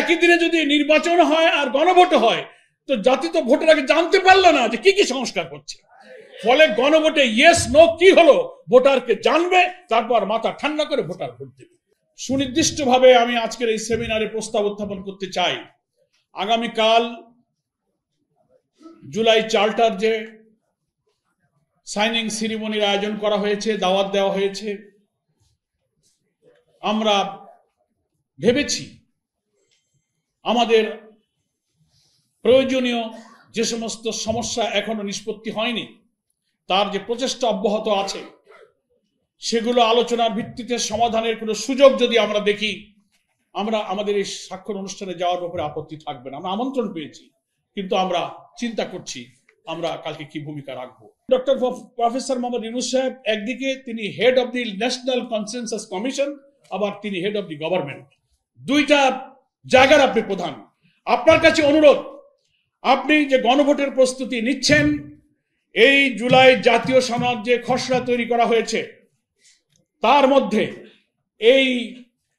একই দিনে যদি নির্বাচন হয় আর গণভোট হয়, তো জাতি তো ভোটের আগে জানতে পারলো না যে কি কি সংস্কার করছে। ফলে গণভোটে ইয়েস নো কি হলো ভোটারকে জানবে, তারপর মাথা ঠান্ডা করে ভোটার ভোট দেবে। সুনির্দিষ্টভাবে আমি আজকের এই সেমিনারে প্রস্তাব উত্থাপন করতে চাই, আগামীকাল জুলাই চার্টার যে সাইনিং সেরিমনির আয়োজন করা হয়েছে, দাওয়াত দেওয়া হয়েছে, আমরা ভেবেছি আমাদের প্রয়োজনীয় যে সমস্ত সমস্যা এখনো নিষ্পত্তি হয়নি, তার যে প্রচেষ্টা অব্যাহত আছে, সেগুলো আলোচনার ভিত্তিতে সমাধানের কোনো সুযোগ যদি আমরা দেখি, আমরা আমাদের এই স্বাক্ষর অনুষ্ঠানে যাওয়ার ব্যাপারে আপত্তি থাকবে না। আমরা আমন্ত্রণ পেয়েছি, কিন্তু আমরা চিন্তা করছি আমরা কালকে কি ভূমিকা রাখবো। ডক্টর প্রফেসর মোহাম্মদ ইউনূস সাহেব একদিকে তিনি head of the national consensus commission, আবার তিনি হেড অব দি গভর্নমেন্ট, দুইটা জায়গার আপনি প্রধান। আপনার কাছে অনুরোধ, আপনি যে গণভোটের প্রস্তুতি নিচ্ছেন, এই জুলাই জাতীয় সনদ যে খসড়া তৈরি করা হয়েছে তার মধ্যে এই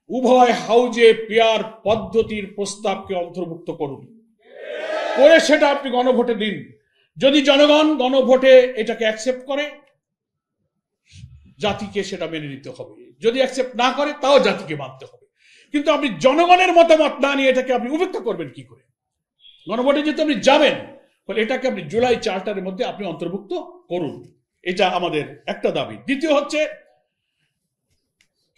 উভয় হাউজে পেয়ার পদ্ধতির প্রস্তাবকে অন্তর্ভুক্ত করুন, করে সেটা আপনি গণভোটে দিন। যদি জনগণ গণভোটে এটাকে অ্যাকসেপ্ট করে, জাতিকে সেটা মেনে নিতে হবে। যদি অ্যাকসেপ্ট না করে, তাও জাতিকে মানতে হবে। কিন্তু আপনি জনগণের মতামত না নিয়ে এটাকে আপনি উপেক্ষা করবেন কি করে? গণভোটে যেহেতু আপনি যাবেন, ফলে এটাকে আপনি জুলাই চার্টারের মধ্যে আপনি অন্তর্ভুক্ত করুন। এটা আমাদের একটা দাবি। দ্বিতীয় হচ্ছে,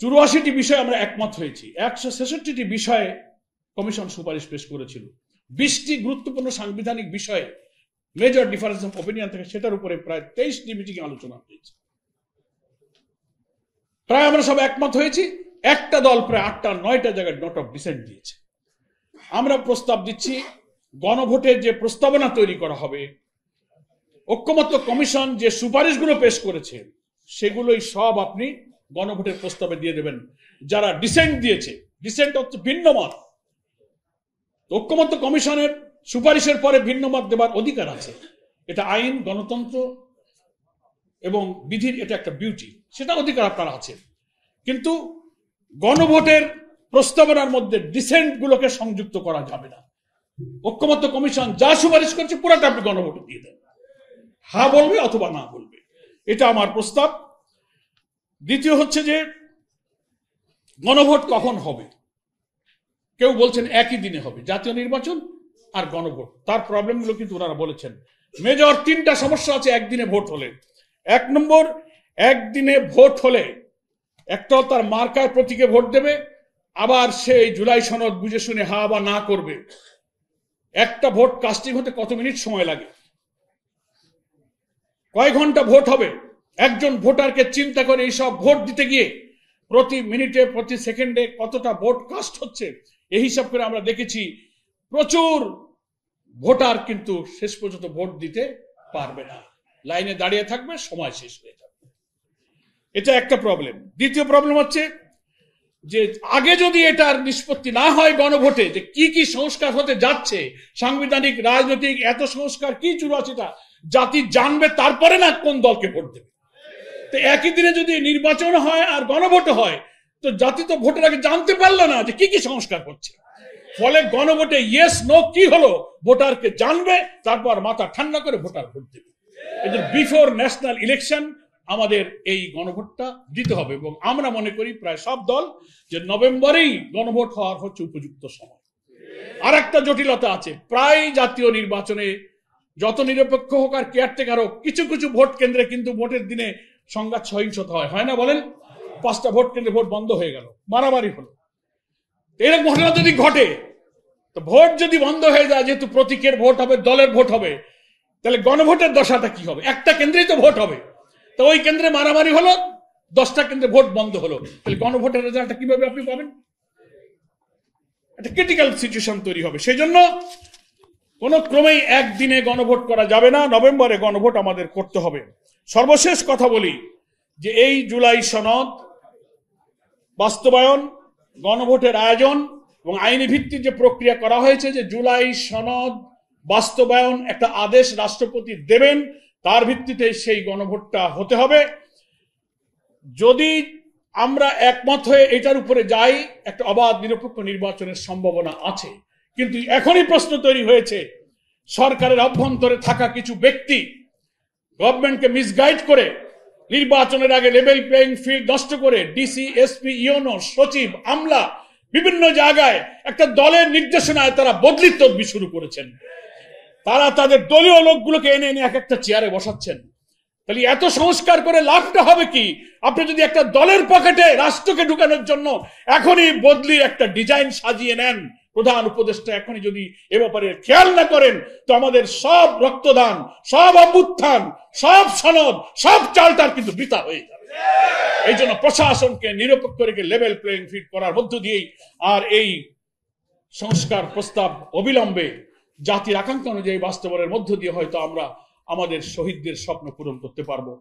84টি বিষয়ে আমরা একমত হয়েছি। 166টি বিষয়ে কমিশন সুপারিশ পেশ করেছিল। 20টি গুরুত্বপূর্ণ সাংবিধানিক বিষয়ে মেজর ডিফারেন্স অফ ওপিনিয়ন থেকে সেটার উপরে প্রায় 23টি মিটিং আলোচনা হয়েছে। প্রায় আমরা সব একমত হয়েছি। একটা দল প্রায় 8টা-9টা জায়গায় নোট অফ ডিসেন্ট দিয়েছে। আমরা প্রস্তাব দিচ্ছি, গণভোটের যে প্রস্তাবনা তৈরি করা হবে, ঐক্যমত্য কমিশন যে সুপারিশগুলো পেশ করেছে, সেগুলোই সব আপনি গণভোটের প্রস্তাবে দিয়ে দেবেন। যারা ডিসেন্ট দিয়েছে, ডিসেন্ট হচ্ছে ভিন্ন মত, ঐক্যমত্য কমিশনের সুপারিশের পরে ভিন্ন মত দেবার অধিকার আছে। এটা আইন, গণতন্ত্র এবং বিধির এটা একটা বিউটি, সেটা অধিকার আপনার আছে। কিন্তু গণভোটের প্রস্তাবনার মধ্যে ডিসেন্ট গুলোকে সংযুক্ত করা যাবে না। ঐক্যমত্য কমিশন যা সুপারিশ করছে পুরোটা আপনি গণভোটে দিয়ে দেন, হ্যাঁ বলবে অথবা না বলবে। এটা আমার প্রস্তাব। দ্বিতীয় হচ্ছে যে, গণভোট কখন হবে? কেউ বলছেন একই দিনে হবে, জাতীয় নির্বাচন আর গণভোট। তার প্রবলেমগুলো কিন্তু ওনারা বলেছেন। মেজর 3টা সমস্যা আছে একদিনে ভোট হলে। 1 নম্বর, একদিনে ভোট হলে একটা তার মার্কার প্রতীকে ভোট দেবে, আবার সেই জুলাই সনদ বুঝে শুনে হা বা না করবে। একটা ভোট কাস্টিং হতে কত মিনিট সময় লাগে? কয় ঘন্টা ভোট হবে? একজন ভোটারকে চিন্তা করে এইসব ভোট দিতে গিয়ে প্রতি মিনিটে, প্রতি সেকেন্ডে কতটা ভোট কাস্ট হচ্ছে, এই হিসাব করে আমরা দেখেছি প্রচুর ভোটার কিন্তু শেষ পর্যন্ত ভোট দিতে পারবে না, লাইনে দাঁড়িয়ে থাকবে, সময় শেষ হয়ে যাবে। এটা একটা প্রবলেম। দ্বিতীয় প্রবলেম হচ্ছে যে, আগে যদি এটার নিষ্পত্তি না হয় গণভোটে যে কি কি সংস্কার হতে যাচ্ছে, সাংবিধানিক, রাজনৈতিক, এত সংস্কার কি 84টা, জাতি জানবে তারপরে না কোন দলকে ভোট দেবে। তো একই দিনে যদি নির্বাচন হয় আর গণভোট হয়, তো জাতি তো ভোটের আগে জানতে পারলো না যে কি কি সংস্কার করছে। ফলে গণভোটে ইয়েস নো কি হলো ভোটারকে জানবে, তারপর মাথা ঠান্ডা করে ভোটার ভোট দেবে। এদের বিফোর ন্যাশনাল ইলেকশন আমাদের এই গণভোটটা দিতে হবে, এবং আমরা মনে করি প্রায় সব দল যে নভেম্বরেই গণভোট হওয়ার হচ্ছে উপযুক্ত সময়। আর একটা জটিলতা আছে, প্রায় জাতীয় নির্বাচনে যত নিরপেক্ষ হোক আর কেয়ারটেকার হোক, কিছু কিছু ভোট কেন্দ্রে কিন্তু ভোটের দিনে সংঘাত সহিংসতা হয় না? বলেন, 5টা ভোট কেন্দ্রে ভোট বন্ধ হয়ে গেল, মারামারি হলো। এরকম ঘটনা যদি ঘটে, তো ভোট যদি বন্ধ হয়ে যায়, যেহেতু প্রতীকের ভোট হবে, দলের ভোট হবে, তাহলে গণভোটের দশাটা কি হবে? একটা কেন্দ্রেই তো ভোট হবে, তো ওই কেন্দ্রে মারামারি হলো, 10টা কেন্দ্রে ভোট বন্ধ হলো, তাহলে গণভোটের রেজাল্টটা কিভাবে আপনি পাবেন? একটা ক্রিটিক্যাল সিচুয়েশন তৈরি হবে। সেই জন্য কোন ক্রমেই একদিনে গণভোট করা যাবে না, নভেম্বরে গণভোট আমাদের করতে হবে। সর্বশেষ কথা বলি যে, এই জুলাই সনদ বাস্তবায়ন, গণভোটের আয়োজন এবং আইনি ভিত্তিক যে প্রক্রিয়া করা হয়েছে, যে জুলাই সনদ বাস্তবায়ন একটা আদেশ রাষ্ট্রপতি দেবেন, তার ভিত্তিতে সেই গণভোটটা হতে হবে। যদি আমরা একমত হয়ে এটার উপরে যাই, একটা অবাধ নিরপেক্ষ নির্বাচনের সম্ভাবনা আছে। কিন্তু এখনই প্রশ্ন তৈরি হয়েছে, সরকারের অভ্যন্তরে থাকা কিছু ব্যক্তি গভর্নমেন্টকে মিসগাইড করে নির্বাচনের আগে লেভেল প্লেইং ফিল্ড নষ্ট করে ডিসি, এসপি, ইওনো, সচিব, আমলা বিভিন্ন জায়গায় একটা দলের নির্দেশনায় তারা বদলির তদবির শুরু করেছেন। তারা তাদের দলীয় লোকগুলোকে এনে এনে এক একটা চেয়ারে বসাচ্ছেন। তাহলে এত সংস্কার করে লাভটা হবে কি? আপনি যদি একটা দলের পকেটে রাষ্ট্রকে ঢুকানোর জন্য এখনই বদলির একটা ডিজাইন সাজিয়ে নেন, প্রধান উপদেষ্টা এখনই যদি এ ব্যাপারে খেয়াল না করেন, তো আমাদের সব রক্তদান, সব অভ্যুত্থান, সব সনদ, সব চালটার কিন্তু বৃথা হয়ে যাবে। এই জন্য প্রশাসনকে নিরপেক্ষ রেখে লেভেল প্লেইং ফিল্ড করার মধ্য দিয়েই আর এই সংস্কার প্রস্তাব অবিলম্বে জাতির আকাঙ্ক্ষা অনুযায়ী বাস্তবায়নের মধ্য দিয়ে হয়তো আমরা আমাদের শহীদদের স্বপ্ন পূরণ করতে পারবো।